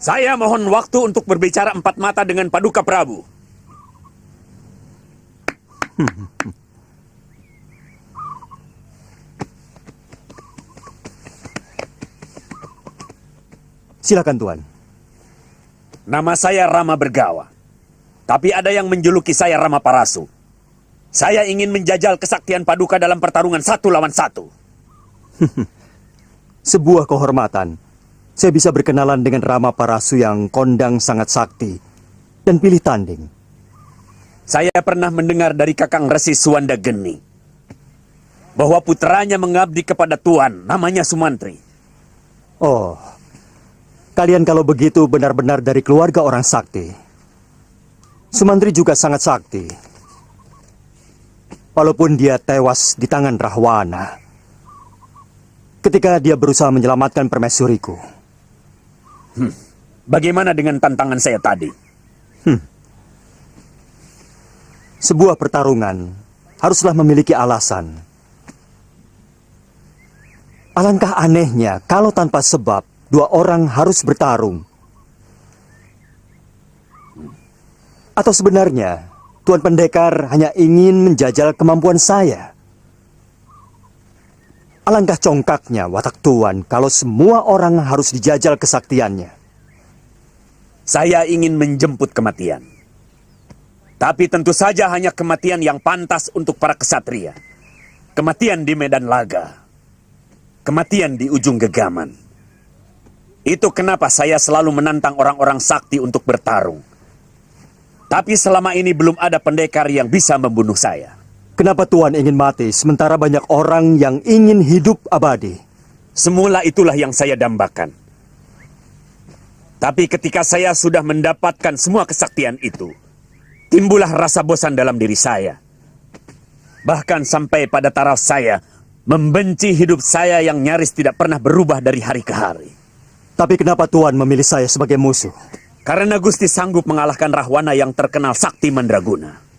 Saya mohon waktu untuk berbicara empat mata dengan Paduka Prabu. Silakan Tuan. Nama saya Rama Bergawa. Tapi ada yang menjuluki saya Rama Parasu. Saya ingin menjajal kesaktian Paduka dalam pertarungan 1 lawan 1. Sebuah kehormatan. Saya bisa berkenalan dengan Rama Parasu yang kondang sangat sakti dan pilih tanding. Saya pernah mendengar dari Kakang Resi Suwanda Geni bahwa putranya mengabdi kepada Tuan, namanya Sumantri. Oh, kalian kalau begitu benar-benar dari keluarga orang sakti. Sumantri juga sangat sakti. Walaupun dia tewas di tangan Rahwana ketika dia berusaha menyelamatkan permaisuriku. Bagaimana dengan tantangan saya tadi? Sebuah pertarungan haruslah memiliki alasan. Alangkah anehnya kalau tanpa sebab dua orang harus bertarung. Atau sebenarnya Tuan Pendekar hanya ingin menjajal kemampuan saya. Alangkah congkaknya watak Tuan kalau semua orang harus dijajal kesaktiannya. Saya ingin menjemput kematian. Tapi tentu saja hanya kematian yang pantas untuk para kesatria. Kematian di medan laga. Kematian di ujung gegaman. Itu kenapa saya selalu menantang orang-orang sakti untuk bertarung. Tapi selama ini belum ada pendekar yang bisa membunuh saya. Kenapa Tuan ingin mati sementara banyak orang yang ingin hidup abadi? Semula itulah yang saya dambakan. Tapi ketika saya sudah mendapatkan semua kesaktian itu, timbullah rasa bosan dalam diri saya. Bahkan sampai pada taraf saya membenci hidup saya yang nyaris tidak pernah berubah dari hari ke hari. Tapi kenapa Tuan memilih saya sebagai musuh? Karena Gusti sanggup mengalahkan Rahwana yang terkenal sakti mandraguna.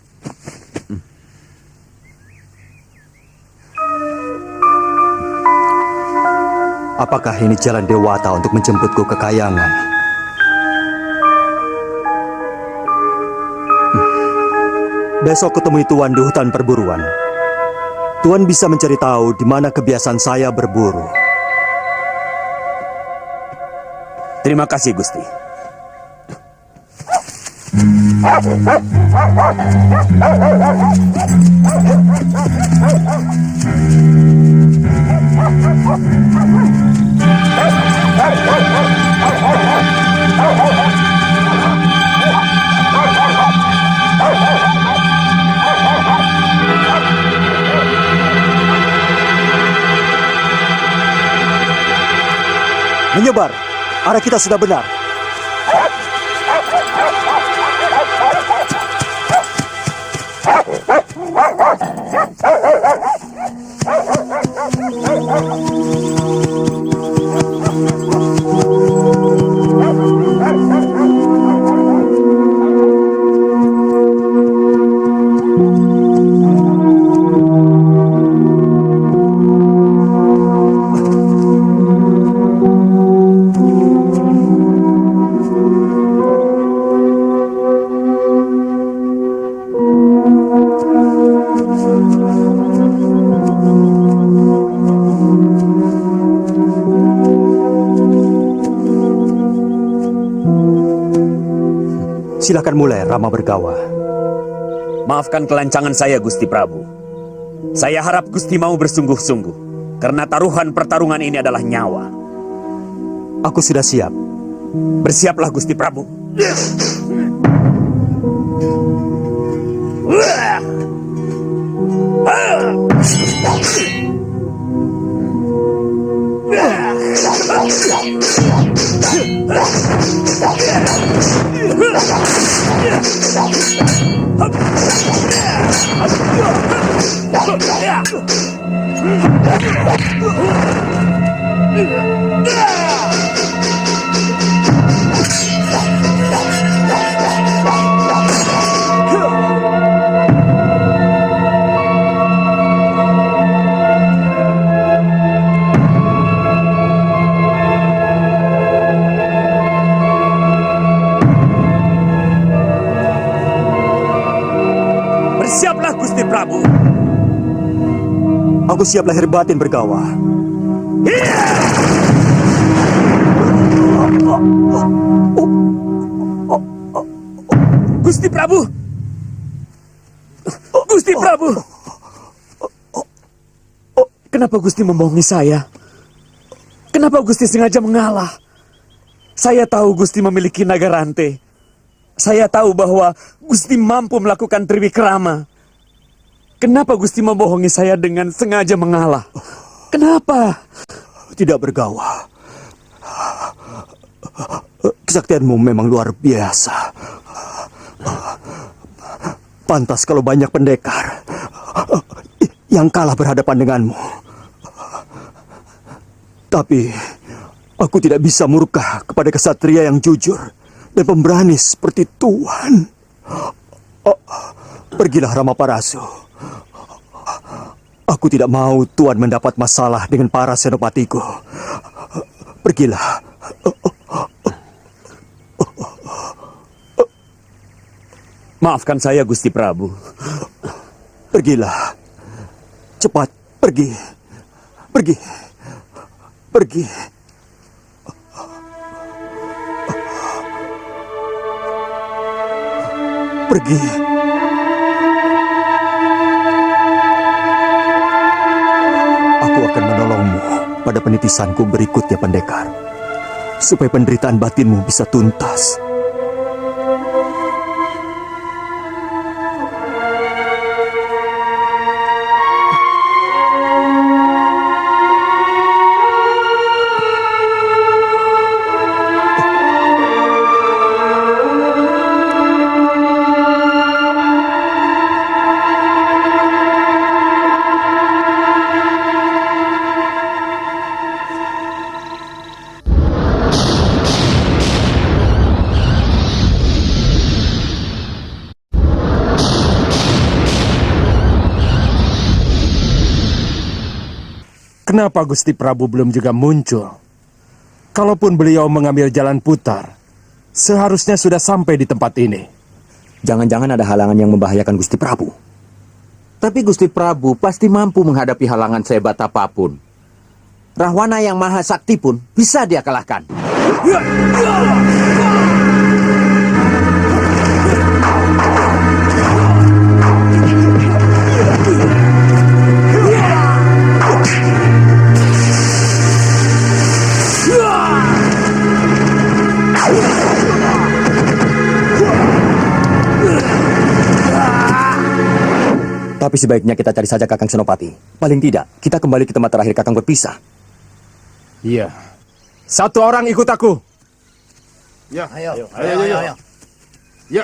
Apakah ini jalan Dewata untuk menjemputku ke Kayangan? Besok kutemui Tuan di hutan perburuan. Tuan bisa mencari tahu di mana kebiasaan saya berburu. Terima kasih, Gusti. Menyebar, arah kita sudah benar. Silakan mulai, Rama Bergawa. Maafkan kelancangan saya, Gusti Prabu. Saya harap Gusti mau bersungguh-sungguh, karena taruhan pertarungan ini adalah nyawa. Aku sudah siap. Bersiaplah, Gusti Prabu. Aku siap lahir batin bergawa. Gusti Prabu! Gusti Prabu! Kenapa Gusti membohongi saya? Kenapa Gusti sengaja mengalah? Saya tahu Gusti memiliki naga rantai. Saya tahu bahwa Gusti mampu melakukan triwikrama. Kenapa Gusti membohongi saya dengan sengaja mengalah? Kenapa? Tidak bergawa. Kesaktianmu memang luar biasa. Pantas kalau banyak pendekar yang kalah berhadapan denganmu. Tapi aku tidak bisa murka kepada kesatria yang jujur dan pemberani seperti Tuhan. Pergilah Ramaparasu. Aku tidak mau Tuhan mendapat masalah dengan para senopatiku. Pergilah. Maafkan saya, Gusti Prabu. Pergilah. Cepat, pergi. Pergi. Pergi. Pergi. Aku akan menolongmu pada penitisanku berikutnya, pendekar. Supaya penderitaan batinmu bisa tuntas. Kenapa Gusti Prabu belum juga muncul? Kalaupun beliau mengambil jalan putar, seharusnya sudah sampai di tempat ini. Jangan-jangan ada halangan yang membahayakan Gusti Prabu. Tapi Gusti Prabu pasti mampu menghadapi halangan sehebat apapun. Rahwana yang maha sakti pun bisa dia kalahkan. Tapi sebaiknya kita cari saja Kakang Senopati. Paling tidak, kita kembali ke tempat terakhir Kakang berpisah. Iya. Satu orang ikut aku. Ya, ayo. Ya.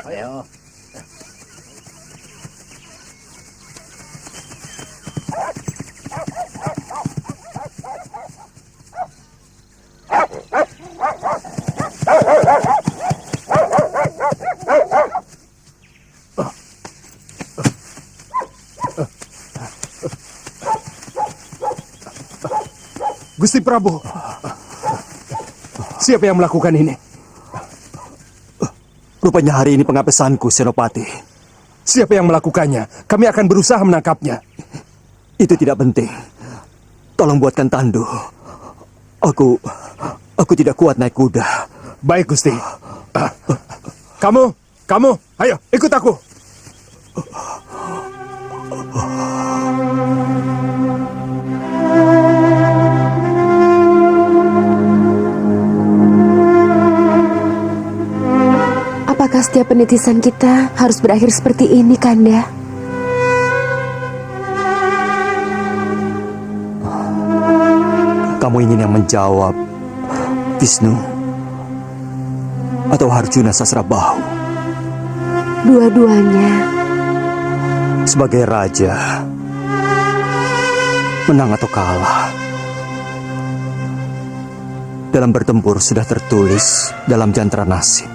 Gusti Prabu. Siapa yang melakukan ini? Rupanya hari ini pengapesanku, Senopati. Siapa yang melakukannya? Kami akan berusaha menangkapnya. Itu tidak penting. Tolong buatkan tandu. Aku tidak kuat naik kuda. Baik, Gusti. Kamu, ayo ikut aku. Apakah setiap penitisan kita harus berakhir seperti ini, Kanda? Kamu ingin yang menjawab, Wisnu? Atau Harjuna Sasrabahu? Dua-duanya. Sebagai raja, menang atau kalah, dalam bertempur sudah tertulis dalam jantara nasib.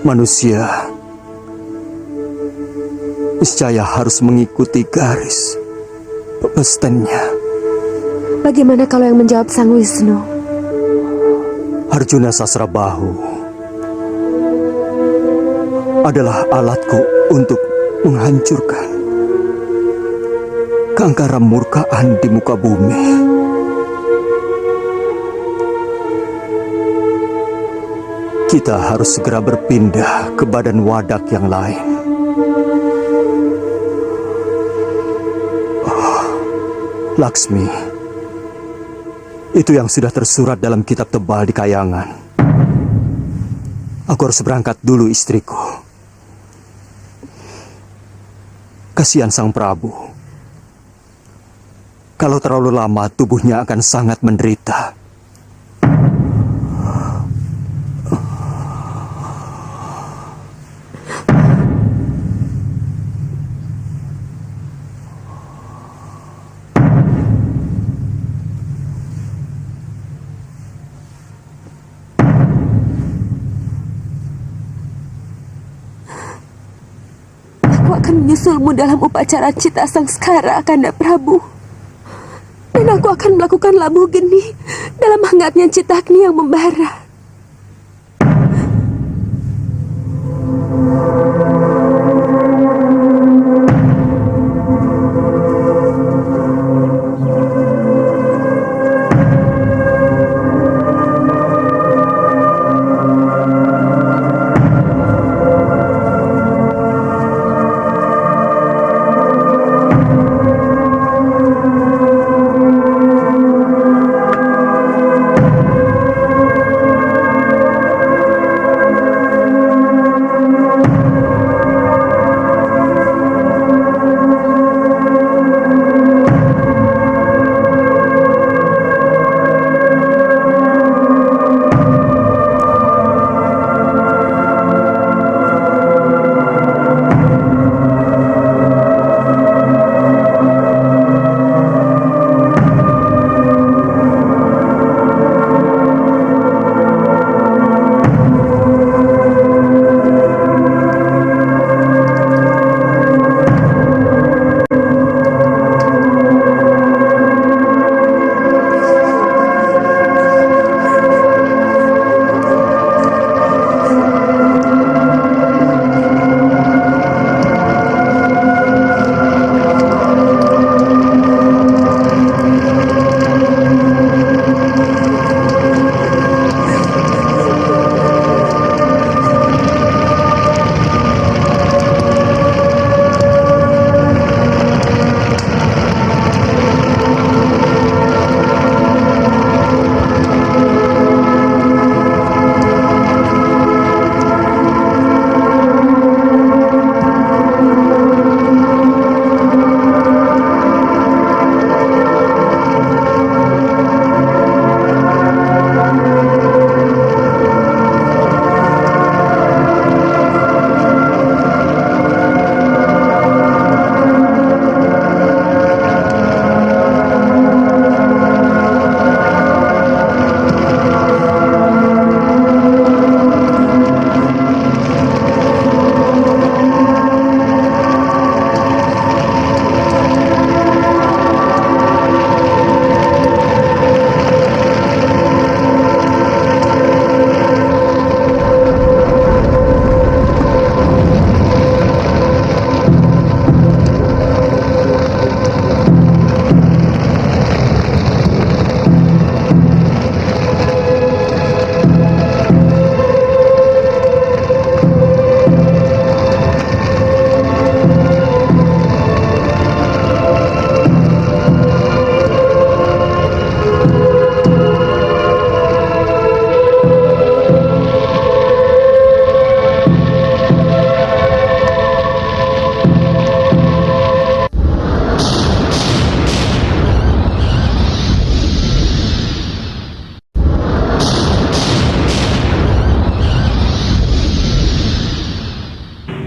Manusia niscaya harus mengikuti garis pepestennya. Bagaimana kalau yang menjawab Sang Wisnu? Harjuna Sasrabahu adalah alatku untuk menghancurkan keangkaran murkaan di muka bumi. Kita harus segera berpindah ke badan wadak yang lain. Laksmi, itu yang sudah tersurat dalam kitab tebal di kayangan. Aku harus berangkat dulu, istriku. Kasihan Sang Prabu. Kalau terlalu lama, tubuhnya akan sangat menderita. Aku akan menyusulmu dalam upacara Cita Sangskara, Kanda Prabu. Dan aku akan melakukan labuh geni dalam hangatnya Citagni yang membara.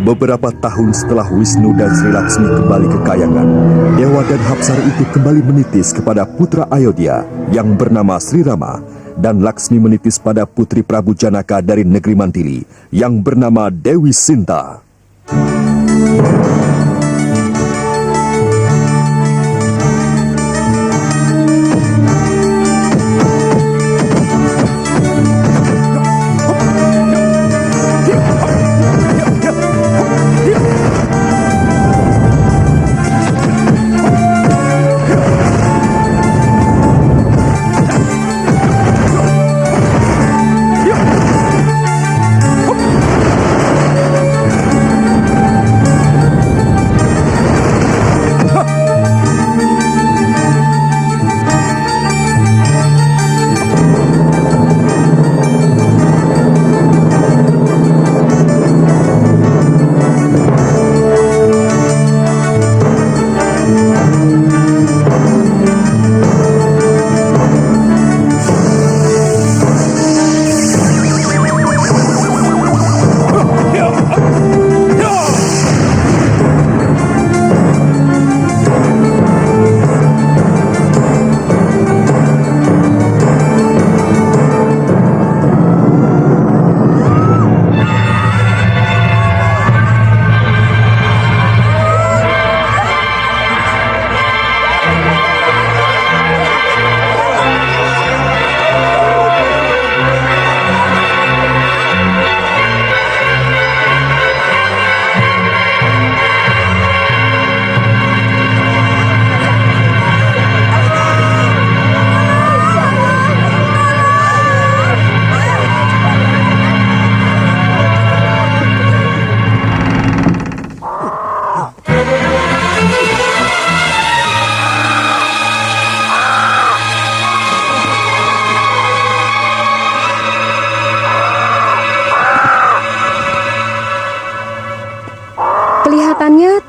Beberapa tahun setelah Wisnu dan Sri Laksmi kembali ke kayangan, Dewa dan Hapsara itu kembali menitis kepada putra Ayodhya yang bernama Sri Rama, dan Laksmi menitis pada putri Prabu Janaka dari negeri Mantili yang bernama Dewi Sinta.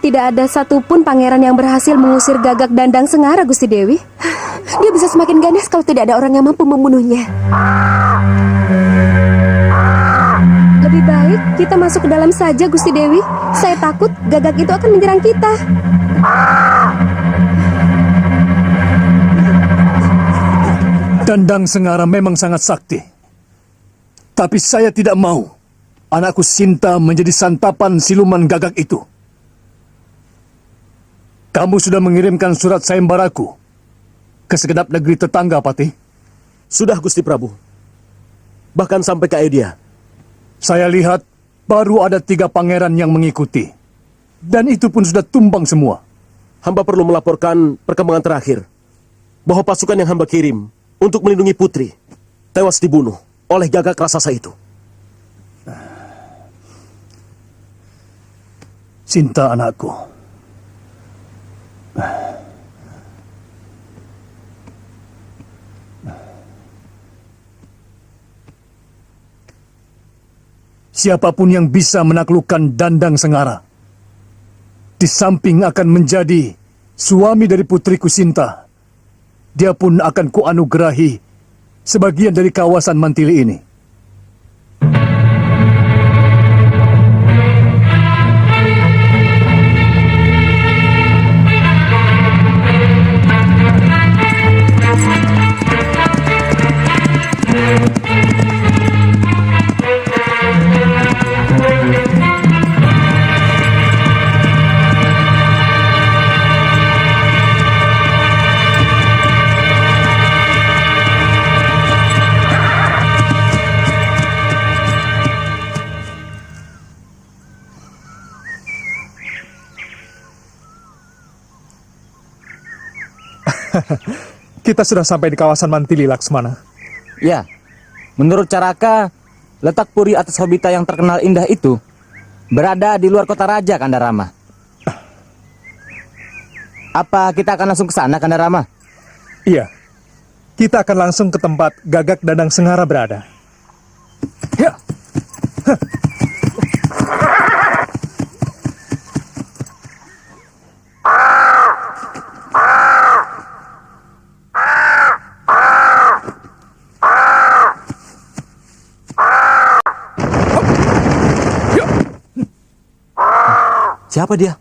Tidak ada satupun pangeran yang berhasil mengusir Gagak Dandang Sengara, Gusti Dewi. Dia bisa semakin ganas kalau tidak ada orang yang mampu membunuhnya. Lebih baik kita masuk ke dalam saja, Gusti Dewi. Saya takut Gagak itu akan menyerang kita. Dandang Sengara memang sangat sakti. Tapi saya tidak mau anakku Sinta menjadi santapan siluman Gagak itu. Kamu sudah mengirimkan surat sayembaraku ke segenap negeri tetangga, Patih? Sudah, Gusti Prabu. Bahkan sampai ke Ayodhya. Saya lihat baru ada 3 pangeran yang mengikuti. Dan itu pun sudah tumbang semua. Hamba perlu melaporkan perkembangan terakhir. Bahwa pasukan yang hamba kirim untuk melindungi putri tewas dibunuh oleh Gagak raksasa itu. Sinta anakku. Siapapun yang bisa menaklukkan Dandang Sengara, di samping akan menjadi suami dari putriku Sinta, dia pun akan kuanugerahi sebagian dari kawasan Mantili ini. Kita sudah sampai di kawasan Mantili, Laksmana. Ya, menurut Caraka, letak puri atas Hobita yang terkenal indah itu berada di luar kota raja, Kandarama. Apa kita akan langsung ke sana, Kandarama? Iya, kita akan langsung ke tempat Gagak Dandang Sengara berada. Ya. Siapa dia?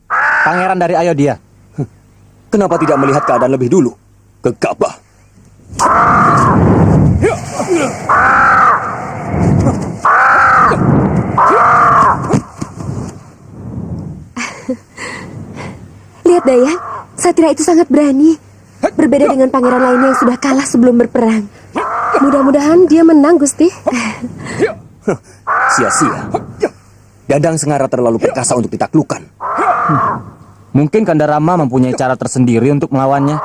Pangeran dari Ayodhya. Kenapa tidak melihat keadaan lebih dulu? Gegabah. Lihat Dayang, Satria itu sangat berani. Berbeda dengan pangeran lainnya yang sudah kalah sebelum berperang. Mudah-mudahan dia menang, Gusti. Sia-sia. Dandang Sengara terlalu perkasa untuk ditaklukkan. Mungkin Kandarama mempunyai cara tersendiri untuk melawannya.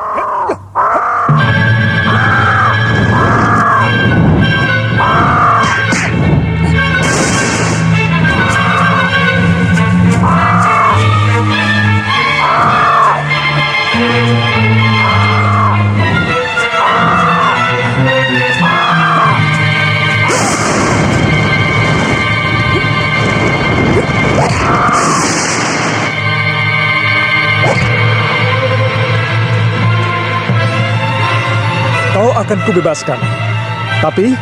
Kau akan kubebaskan. Tapi,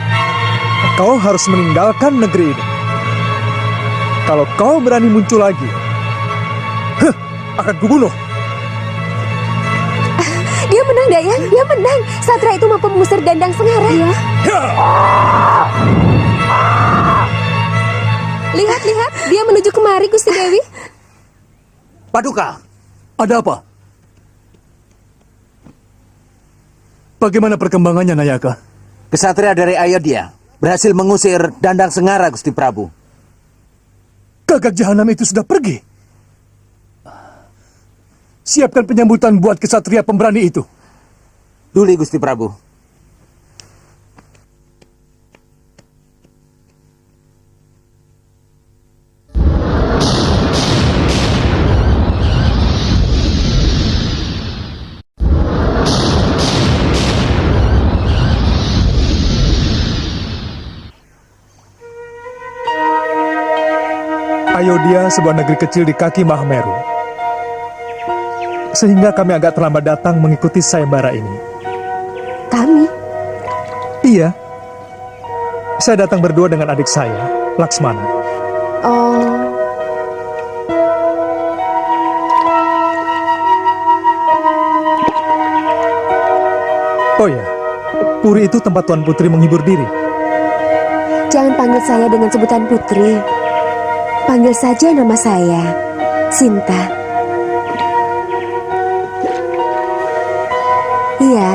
kau harus meninggalkan negeri ini. Kalau kau berani muncul lagi, akan kubunuh. Dia menang Dayang, dia menang. Satria itu mampu mengusir Dandang Sengara. Iya. Lihat, dia menuju kemari, Gusti Dewi. Paduka, Ada apa? Bagaimana perkembangannya, Nayaka? Kesatria dari Ayodhya berhasil mengusir Dandang Sengara, Gusti Prabu. Gagak Jahanam itu sudah pergi. Siapkan penyambutan buat kesatria pemberani itu. Duli, Gusti Prabu. Ayodhya sebuah negeri kecil di kaki Mahameru. Sehingga kami agak terlambat datang mengikuti sayembara ini. Kami? Iya. Saya datang berdua dengan adik saya, Laksmana. Oh, Oh ya, Puri itu tempat Tuan Putri menghibur diri. jangan panggil saya dengan sebutan Putri. Panggil saja nama saya, Sinta. Iya,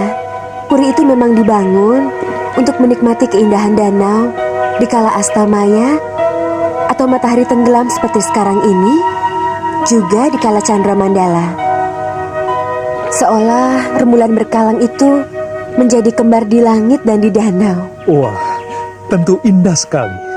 puri itu memang dibangun untuk menikmati keindahan danau di kala astamaya atau matahari tenggelam seperti sekarang ini, juga di kala candra mandala. Seolah rembulan berkalang itu menjadi kembar di langit dan di danau. Wah, tentu indah sekali.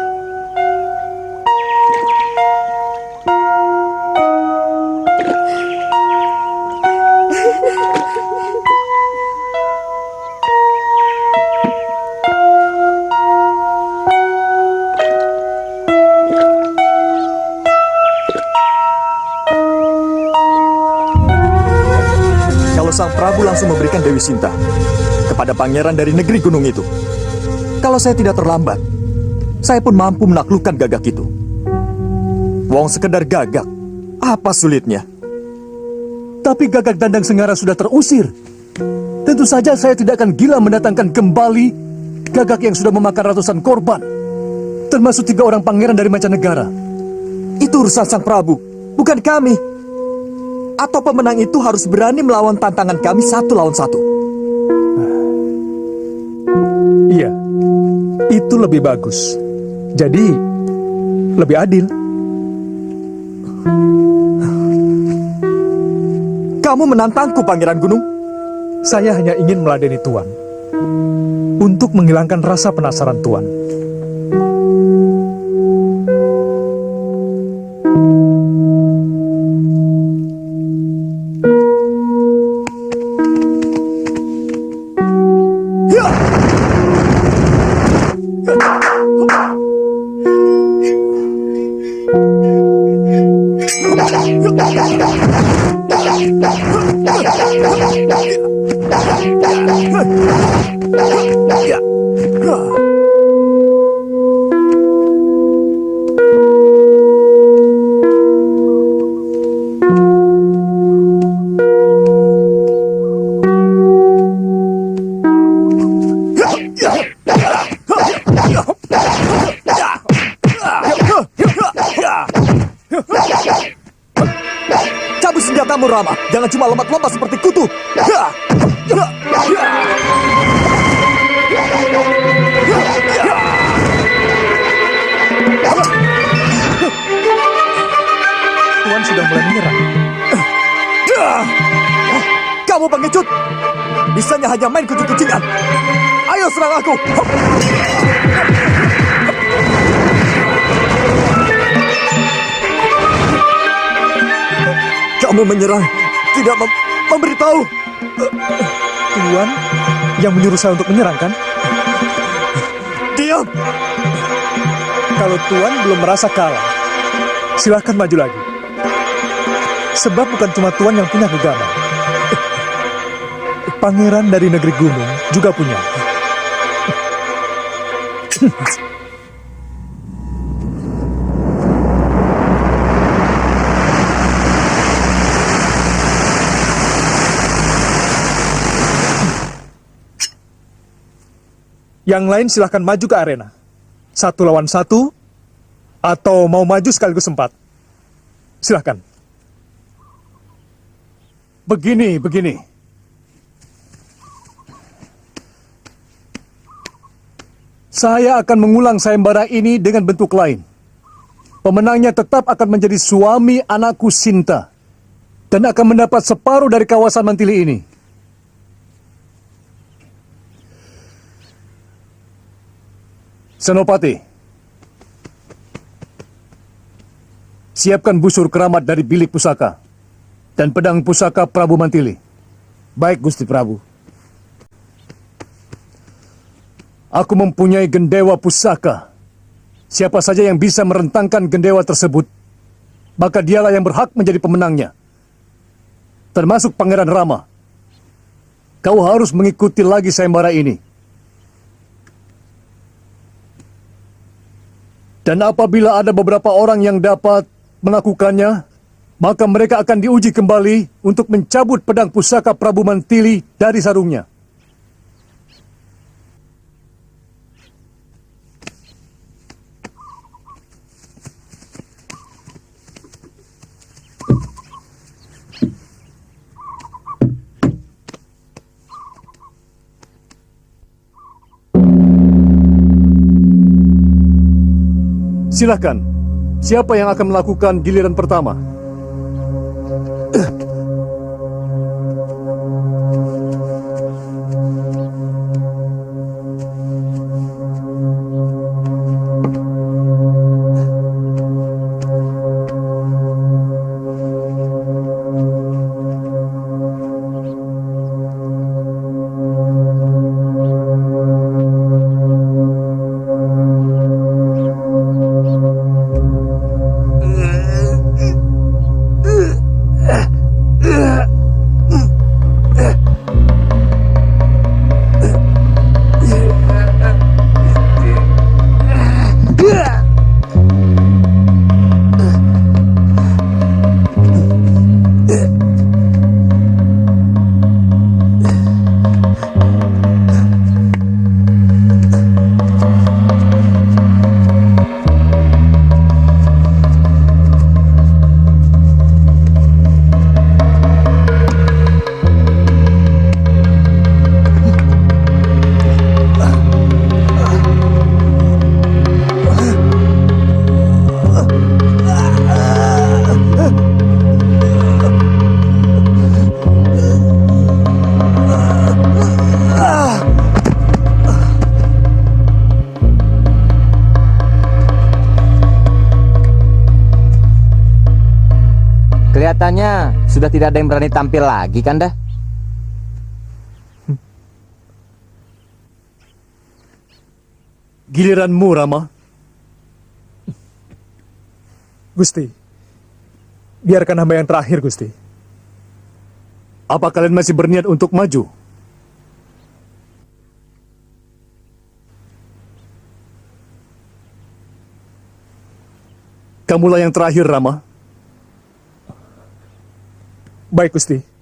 Kalau Sang Prabu langsung memberikan Dewi Sinta kepada pangeran dari negeri gunung itu. Kalau saya tidak terlambat, saya pun mampu menaklukkan Gagak itu. Wong sekedar Gagak, apa sulitnya? Tapi Gagak Dandang Sengara sudah terusir. Tentu saja saya tidak akan gila mendatangkan kembali Gagak yang sudah memakan ratusan korban, termasuk 3 orang pangeran dari mancanegara. Itu urusan Sang Prabu, bukan kami. Atau pemenang itu harus berani melawan tantangan kami 1 lawan 1. Iya, itu lebih bagus. Jadi, lebih adil. Kamu menantangku, Pangeran Gunung? Saya hanya ingin meladeni Tuan untuk menghilangkan rasa penasaran Tuan. Cabut senjatamu, Rama. Jangan cuma lompat-lompat seperti kutu. Tuan sudah mulai menyerang. Kamu pengecut. Bisanya hanya main kucing-kucingan. Ayo serang aku. Kamu menyerang, tidak memberitahu. Tuan yang menyuruh saya untuk menyerang, kan? Diam. Kalau Tuan belum merasa kalah, silahkan maju lagi. Sebab bukan cuma Tuan yang punya gegana. Pangeran dari negeri gunung juga punya. Yang lain silahkan maju ke arena. 1 lawan 1, atau mau maju sekaligus 4. Silahkan. Begini. Saya akan mengulang sayembara ini dengan bentuk lain. Pemenangnya tetap akan menjadi suami anakku Sinta, dan akan mendapat separuh dari kawasan Mantili ini. Senopati, siapkan busur keramat dari bilik pusaka dan pedang pusaka Prabu Mantili. Baik, Gusti Prabu. Aku mempunyai gendewa pusaka. Siapa saja yang bisa merentangkan gendewa tersebut maka dialah yang berhak menjadi pemenangnya. Termasuk Pangeran Rama. Kau harus mengikuti lagi sayembara ini. Dan apabila ada beberapa orang yang dapat melakukannya, maka mereka akan diuji kembali untuk mencabut pedang pusaka Prabu Mantili dari sarungnya. Silakan, siapa yang akan melakukan giliran pertama? Kelihatannya sudah tidak ada yang berani tampil lagi, Kanda. Giliranmu, Rama. Gusti, biarkan hamba yang terakhir, Gusti. Apa kalian masih berniat untuk maju? Kamulah yang terakhir, Rama. Baik, Gusti.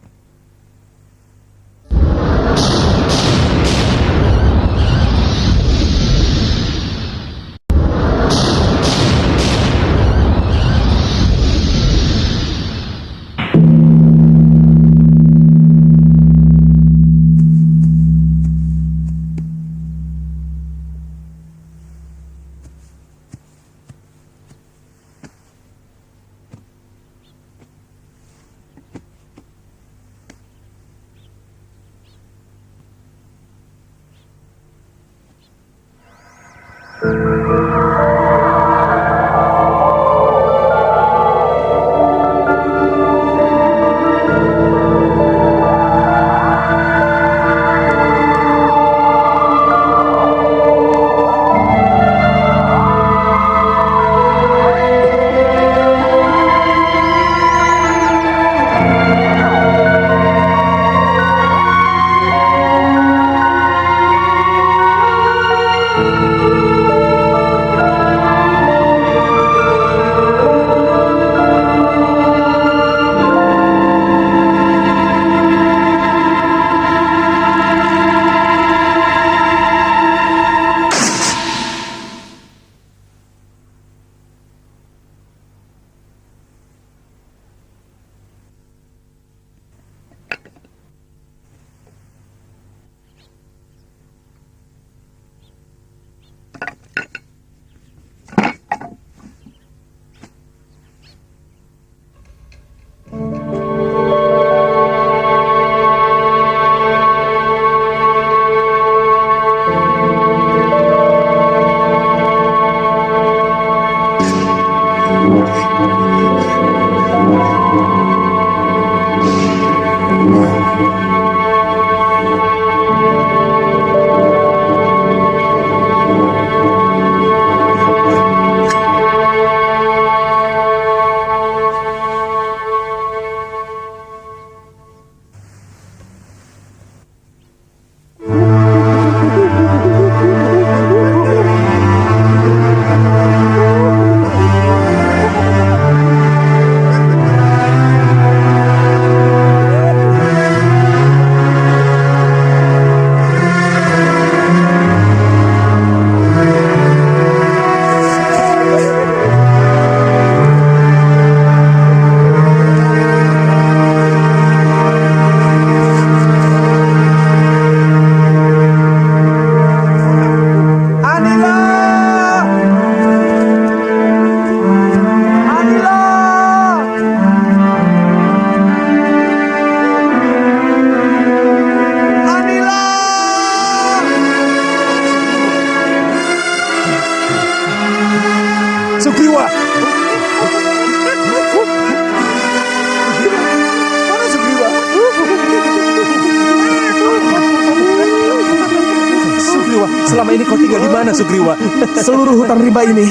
selama ini kau tinggal di mana, Sugriwa? Seluruh hutan rimba ini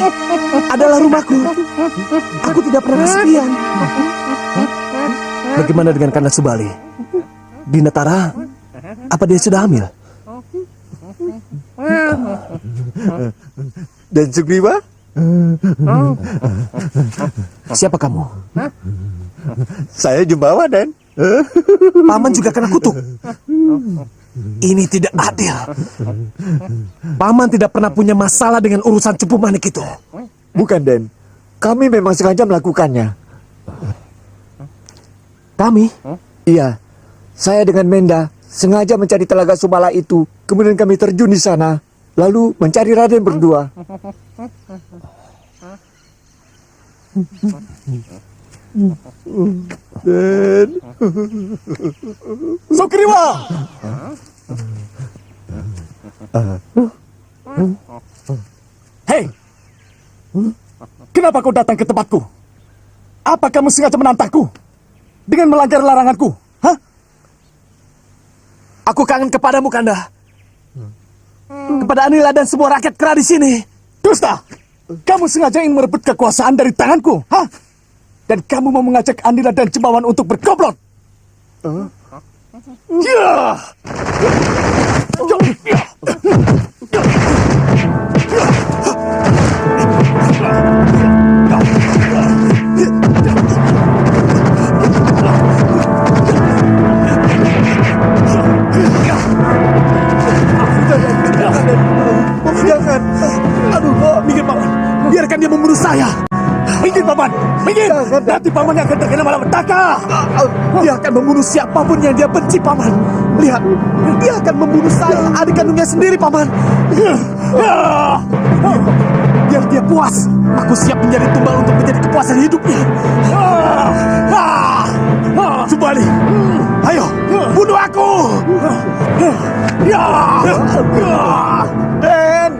adalah rumahku. Aku tidak pernah kesepian. Bagaimana dengan Kanda Subali? Dinatara, apa dia sudah hamil? Dan Sugriwa? Siapa kamu? Saya Jumbawa, Dan. Paman juga kena kutuk. Ini tidak adil. Paman tidak pernah punya masalah dengan urusan Cupu Manik itu. Bukan, Den. Kami memang sengaja melakukannya. Kami? Iya. Saya dengan Menda sengaja mencari telaga Sumala itu. Kemudian kami terjun di sana. Lalu mencari Raden berdua. Dan Sugriwa! Hei! Kenapa kau datang ke tempatku? Apa kamu sengaja menantangku? Dengan melanggar laranganku? Hah? Aku kangen kepadamu, Kanda. Kepada Anila dan semua rakyat kera di sini. Dusta! Kamu sengaja ingin merebut kekuasaan dari tanganku? Hah? Dan kamu mau mengajak Anila dan Jembawan untuk berkomplot? Ya! Jangan! Aduh, minggir paman. Biarkan dia membunuh saya. Minggir paman, minggir. Nanti paman yang akan terkena malapetaka. Dia akan membunuh siapapun yang dia benci, paman. Lihat, dia akan membunuh saya, adik kandungnya sendiri, paman. Biar dia puas. Aku siap menjadi tumbal untuk menjadi kepuasan hidupnya. Subali, ayo, bunuh aku. Den!